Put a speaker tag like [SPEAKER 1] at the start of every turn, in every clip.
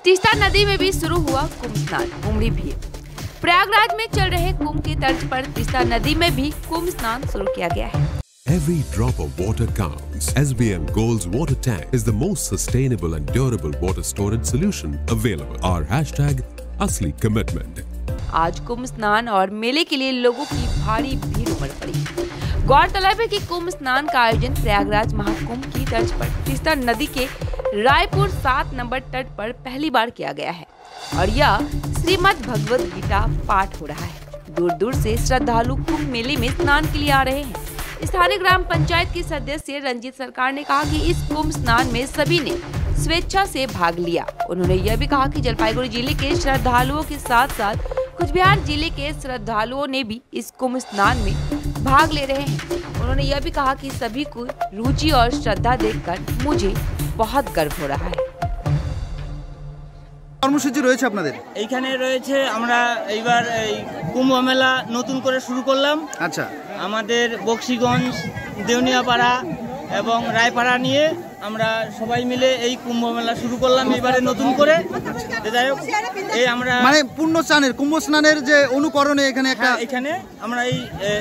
[SPEAKER 1] तीस्ता नदी में भी शुरू हुआ कुंभ स्नान, उमड़ी भीड़। प्रयागराज में चल रहे कुंभ की तर्ज पर तीस्ता नदी में भी कुंभ स्नान शुरू किया गया है।
[SPEAKER 2] Every drop of water counts. SBM Gold's water tank is the most sustainable and durable water storage solution available. Our hashtag असली commitment.
[SPEAKER 1] आज कुंभ स्नान और मेले के लिए लोगों की भारी भीड़ उमड़ पड़ी। गौरतलब है कि कुंभ स्नान का आयोजन प्रयागराज महाकुंभ की तर्ज पर तीस्ता नदी के रायपुर 7 नंबर तट पर पहली बार किया गया है और यह श्रीमद् भगवद गीता पाठ हो रहा है। दूर दूर से श्रद्धालु कुंभ मेले में स्नान के लिए आ रहे हैं। स्थानीय ग्राम पंचायत के सदस्य रंजीत सरकार ने कहा कि इस कुंभ स्नान में सभी ने स्वेच्छा से भाग लिया। उन्होंने यह भी कहा कि जलपाईगुड़ी जिले के श्रद्धालुओं के साथ साथ कुचबिहार जिले के श्रद्धालुओं ने भी इस कुंभ स्नान में भाग ले रहे हैं। उन्होंने यह भी कहा कि सभी को रुचि और श्रद्धा देखकर मुझे बहुत गर्व हो रहा है।
[SPEAKER 3] কর্মসূচি রয়েছে আপনাদের
[SPEAKER 4] এইখানে রয়েছে আমরা এইবার এই কুম্ভ মেলা নতুন করে শুরু করলাম। আচ্ছা, আমাদের বক্সিগঞ্জ, দেউনিয়াপাড়া এবং রায়পাড়া নিয়ে আমরা সবাই মিলে এই কুম্ভ মেলা শুরু করলাম এবারে নতুন করে। যাই হোক, এই আমরা
[SPEAKER 3] মানে পূর্ণ স্নানের কুম্ভ স্নানের যে অনুকরণে এখানে একটা
[SPEAKER 4] এখানে আমরা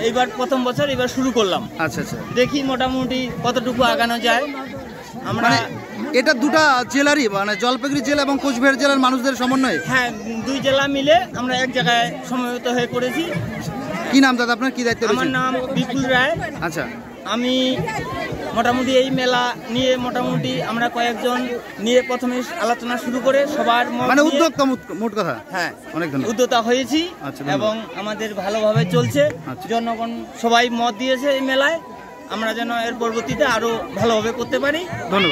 [SPEAKER 4] এইবার প্রথম বছর এবার শুরু করলাম। আচ্ছা আচ্ছা, দেখি মোটামুটি কতটুকু আগানো যায়। আমরা
[SPEAKER 3] এটা দুটা জেলারই মানে জলপাইগুড়ি জেলা এবং কোচবিহার জেলার মানুষদের সমন্বয়ে,
[SPEAKER 4] হ্যাঁ, দুই জেলা মিলে আমরা এক জায়গায় সমবেত হয়ে করেছি।
[SPEAKER 3] কি নাম দাদা আপনার, কি দায়িত্ব রয়েছে?
[SPEAKER 4] আমার নাম বিপুল রায়। আচ্ছা, আমি মোটামুটি এই মেলা নিয়ে মোটামুটি আমরা কয়েকজন নিয়ে প্রথমে আলোচনা শুরু করে সবার
[SPEAKER 3] মানে উদ্যোক্তা মোট কথা,
[SPEAKER 4] হ্যাঁ, অনেক উদ্যোক্তা হয়েছি এবং আমাদের ভালোভাবে চলছে। জনগণ সবাই মত দিয়েছে এই মেলায়, আমরা যেন এর পরবর্তীতে আরো ভালোভাবে করতে পারি। ধন্যবাদ।